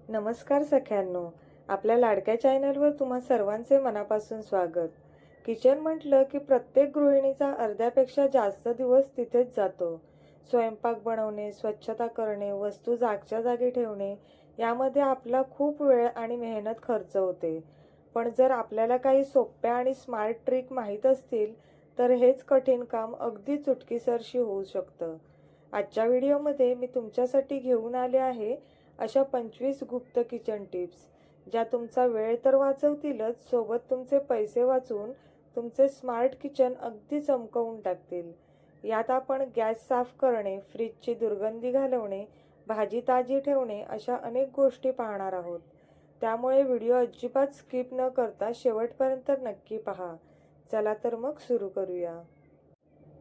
नमस्कार सख्यांनो, आपल्या लाडक्या चॅनलवर तुम्हा सर्वांचे मनापासून स्वागत. किचन म्हटलं की प्रत्येक गृहिणीचा अर्ध्यापेक्षा जास्त दिवस तिथेच जातो. स्वयंपाक बनवणे, स्वच्छता करणे, वस्तू जागच्या जागी ठेवणे यामध्ये आपला खूप वेळ आणि मेहनत खर्च होते. पण जर आपल्याला काही सोप्या आणि स्मार्ट ट्रिक माहीत असतील तर हेच कठीण काम अगदी चुटकीसरशी होऊ शकतं. आजच्या व्हिडिओमध्ये मी तुमच्यासाठी घेऊन आले आहे अशा 25 गुप्त किचन टिप्स, ज्या तुमचा वेळ तर वाचवतीलच, सोबत तुमचे पैसे वाचवून तुमचे स्मार्ट किचन अगदी चमकवून टाकतील. यात आपण गॅस साफ करणे, फ्रीजची दुर्गंधी घालवणे, भाजी ताजी ठेवणे अशा अनेक गोष्टी पाहणार आहोत. त्यामुळे व्हिडिओ अजिबात स्किप न करता शेवटपर्यंत नक्की पहा. चला तर मग सुरू करूया.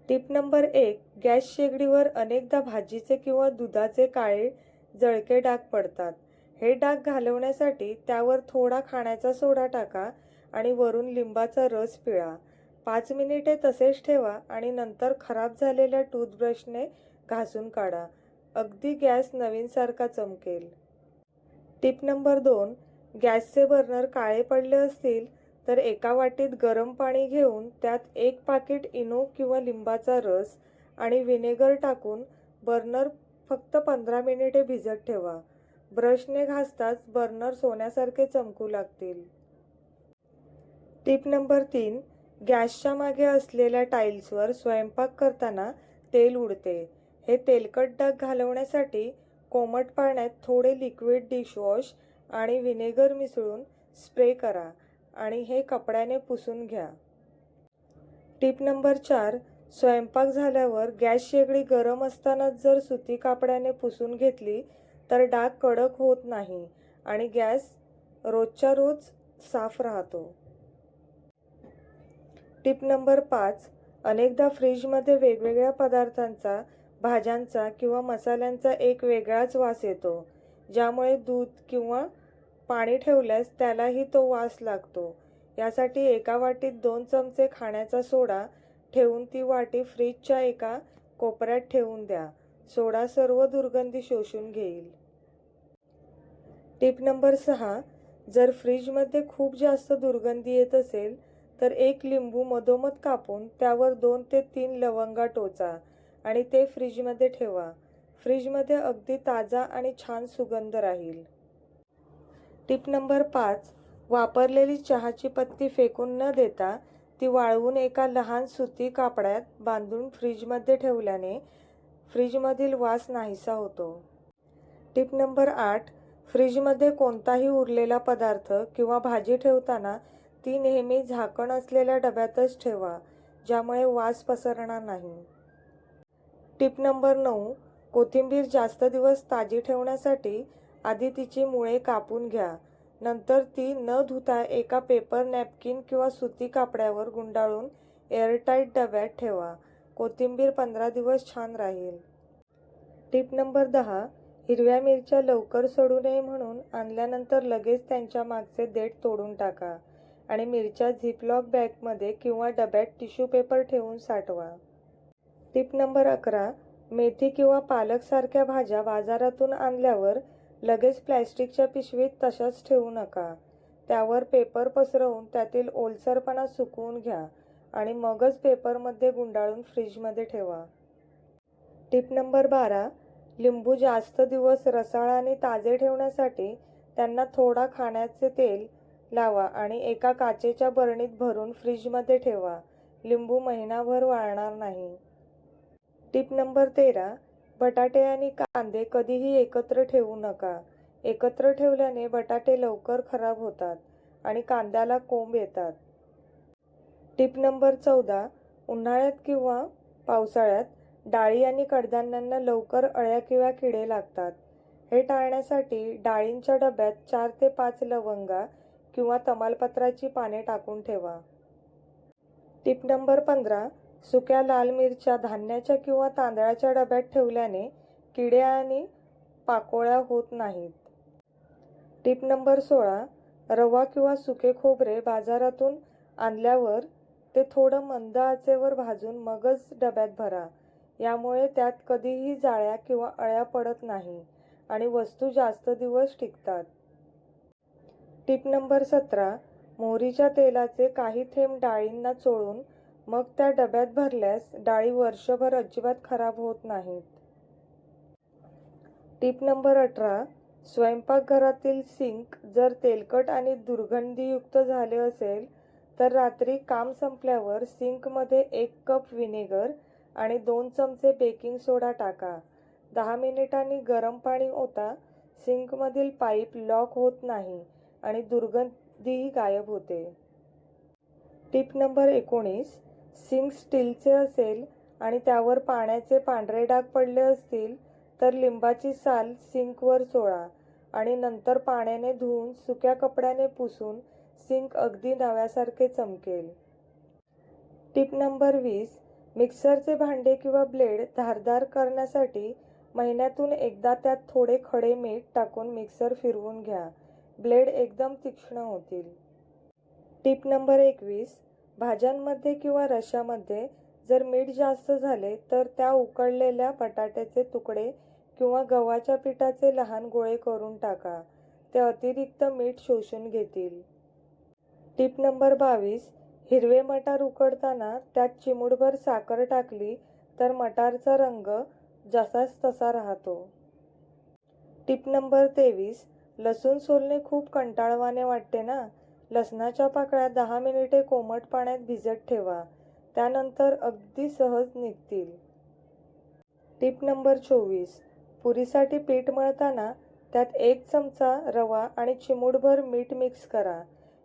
Tip number 1. गॅस शेगडीवर अनेकदा भाजीचे किंवा दुधाचे काळे जळके डाग पडतात. हे डाग घालवण्यासाठी त्यावर थोडा खाण्याचा सोडा टाका आणि वरून लिंबाचा रस पिळा. 5 मिनिटे तसेच ठेवा आणि नंतर खराब झालेल्या टूथब्रशने घासून काढा. अगदी गॅस नवीनसारखा चमकेल. Tip number 2. गॅसचे बर्नर काळे पडले असतील तर एका वाटीत गरम पाणी घेऊन त्यात 1 पाकिट इनो किंवा लिंबाचा रस आणि व्हिनेगर टाकून बर्नर फक्त 15 मिनिटे भिजत ठेवा. ब्रशने घासताच बर्नर सोन्यासारखे चमकू लागतील. Tip number 3. गॅसच्या मागे असलेल्या टाईल्सवर स्वयंपाक करताना तेल उडते. हे तेलकट डाग घालवण्यासाठी कोमट पाण्यात थोडे लिक्विड डिशवॉश आणि व्हिनेगर मिसळून स्प्रे करा आणि हे कपड्याने पुसून घ्या. Tip number 4. स्वयंपाक झाल्यावर गॅस शेगडी गरम असतानाच जर सुती कापडाने पुसून घेतली तर डाग कडक होत नाही आणि गॅस रोजच्या रोज साफ राहतो. Tip number 5. अनेकदा फ्रीजमध्ये वेगवेगळ्या पदार्थांचा, भाज्यांचा किंवा मसाल्यांचा एक वेगळाच वास येतो, ज्यामुळे दूध किंवा पाणी ठेवल्यास त्यालाही तो वास लागतो. यासाठी एका वाटीत 2 चमचे खाण्याचा सोडा ठेवून ती वाटी फ्रीजच्या एका कोपऱ्यात ठेवून द्या. सोडा सर्व दुर्गंधी शोषून घेईल. Tip number 6. जर फ्रीजमध्ये खूप जास्त दुर्गंधी येत असेल तर एक लिंबू मधोमध कापून त्यावर 2 ते 3 लवंगा टोचा आणि ते फ्रीजमध्ये ठेवा. फ्रीजमध्ये अगदी ताजा आणि छान सुगंध राहील. Tip number 5. वापरलेली चहाची पत्ती फेकून न देता ती वाळवून एका लहान सुती कापडात बांधून फ्रीजमध्ये ठेवल्याने फ्रीजमधील वास नाहीसा होतो. Tip number 8. फ्रीजमध्ये कोणताही उरलेला पदार्थ किंवा भाजी ठेवताना ती नेहमी झाकण असलेल्या डब्यातच ठेवा, ज्यामुळे वास पसरणार नाही. Tip number 9. कोथिंबीर जास्त दिवस ताजी ठेवण्यासाठी आधी तिची मुळे कापून घ्या. नंतर ती न धुता एका पेपर नॅपकिन किंवा सुती कापड्यावर गुंडाळून एअरटाईट डब्यात ठेवा. कोथिंबीर 15 दिवस छान राहील. Tip number 10. हिरव्या मिरच्या लवकर सडू नये म्हणून आणल्यानंतर लगेच त्यांच्या मागचे देठ तोडून टाका आणि मिरच्या झिपलॉक बॅगमध्ये किंवा डब्यात टिश्यू पेपर ठेवून साठवा. Tip number 11. मेथी किंवा पालक सारख्या भाज्या बाजारातून आणल्यावर लगेच प्लॅस्टिकच्या पिशवीत तशाच ठेवू नका. त्यावर पेपर पसरवून त्यातील ओलसरपणा सुकवून घ्या आणि मगच पेपरमध्ये गुंडाळून फ्रीजमध्ये ठेवा. Tip number 12. लिंबू जास्त दिवस रसाळ आणि ताजे ठेवण्यासाठी त्यांना थोडा खाण्याचे तेल लावा आणि एका काचेच्या बरणीत भरून फ्रीजमध्ये ठेवा. लिंबू महिनाभर वाळणार नाही. Tip number 13. बटाटे आणि कांदे कधीही एकत्र ठेवू नका. एकत्र ठेवल्याने बटाटे लवकर खराब होतात आणि कांद्याला कोंब येतात. Tip number 14. उन्हाळ्यात किंवा पावसाळ्यात डाळी आणि कडधान्यांना लवकर अळ्या किंवा किडे लागतात. हे टाळण्यासाठी डाळींच्या डब्यात 4 ते 5 लवंगा किंवा तमालपत्राची पाने टाकून ठेवा. Tip number 15. सुक्या लाल मिरच्या धान्याच्या किंवा तांदळाच्या डब्यात ठेवल्याने किडे आणि पाकोळ्या होत नाहीत. Tip number 16. रवा किंवा सुके खोबरे बाजारातून आणल्यावर ते थोडं मंद आचेवर भाजून मगच डब्यात भरा. यामुळे त्यात कधीही जाळ्या किंवा अळ्या पडत नाही आणि वस्तू जास्त दिवस टिकतात. Tip number 17. मोहरीच्या तेलाचे काही थेंब डाळींना चोळून मग त्या डब्यात भरल्यास डाळी वर्षभर अजिबात खराब होत नाहीत. Tip number 18. स्वयंपाकघरातील सिंक जर तेलकट आणि दुर्गंधीयुक्त झाले असेल तर रात्री काम संपल्यावर सिंकमध्ये 1 कप व्हिनेगर आणि 2 चमचे बेकिंग सोडा टाका. 10 मिनिटांनी गरम पाणी ओता. सिंकमधील पाईप लॉक होत नाही आणि दुर्गंधीही गायब होते. Tip number 19. सिंक स्टीलचे असेल आणि त्यावर पाण्याचे पांढरे डाग पडले असतील तर लिंबाची साल सिंकवर चोळा आणि नंतर पाण्याने धुवून सुक्या कपड्याने पुसून सिंक अगदी नव्यासारखे चमकेल. Tip number 20. मिक्सरचे भांडे किंवा ब्लेड धारदार करण्यासाठी महिन्यातून एकदा त्यात थोडे खडे मीठ टाकून मिक्सर फिरवून घ्या. ब्लेड एकदम तीक्ष्ण होतील. Tip number 21. भाज्यांमध्ये किंवा रश्श्यामध्ये जर मीठ जास्त झाले तर त्या उकळलेल्या बटाट्याचे तुकडे किंवा गव्हाच्या पिठाचे लहान गोळे करून टाका. ते अतिरिक्त मीठ शोषून घेतील. Tip number 22. हिरवे मटार उकडताना त्यात चिमूटभर साखर टाकली तर मटारचा रंग जसाच तसा राहतो. Tip number 23. लसूण सोलणे खूप कंटाळवाणे वाटते ना? लसणाच्या पाकळ्या 10 मिनिटे कोमट पाण्यात भिजत ठेवा. त्यानंतर अगदी सहज निघतील. Tip number 24. पुरीसाठी पीठ मळताना त्यात 1 चमचा रवा आणि चिमूटभर मीठ मिक्स करा.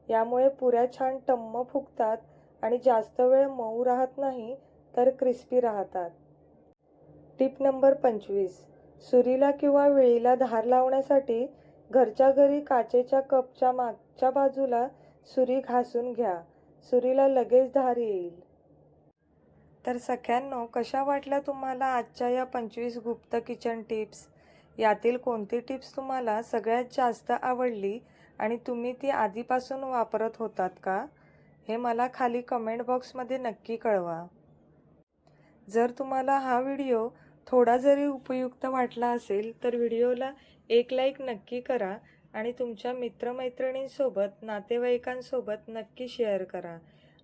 यामुळे पुऱ्या छान टम्म फुगतात आणि जास्त वेळ मऊ राहत नाही तर क्रिस्पी राहतात. Tip number 25. सुरीला किंवा विळीला धार लावण्यासाठी घरच्या घरी काचेच्या कपच्या मागच्या बाजूला सुरी घासून घ्या. सुरीला लगेच धार येईल. तर सख्यांनो, कशा वाटल्या तुम्हाला आजच्या या 25 गुप्त किचन टिप्स? यातील कोणती टिप्स तुम्हाला सगळ्यात जास्त आवडली आणि तुम्ही ती आधीपासून वापरत होतात का? हे मला खाली कमेंट बॉक्समध्ये नक्की कळवा. जर तुम्हाला हा व्हिडिओ थोडा जरी उपयुक्त वाटला असेल तर व्हिडिओला एक लाईक नक्की करा आणि तुमच्या मित्रमैत्रिणींसोबत, नातेवाईकांसोबत नक्की शेअर करा.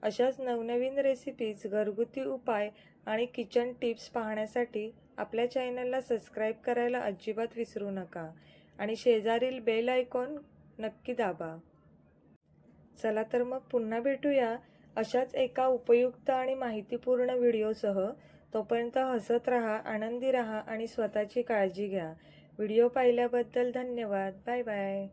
अशाच नवनवीन रेसिपीज, घरगुती उपाय आणि किचन टिप्स पाहण्यासाठी आपल्या चॅनलला सबस्क्राईब करायला अजिबात विसरू नका आणि शेजारील बेल आयकॉन नक्की दाबा. चला तर मग पुन्हा भेटूया अशाच एका उपयुक्त आणि माहितीपूर्ण व्हिडिओसह. तोपर्यंत हसत राहा, आनंदी राहा आणि स्वतःची काळजी घ्या. व्हिडिओ पाहिल्याबद्दल धन्यवाद. Bye bye.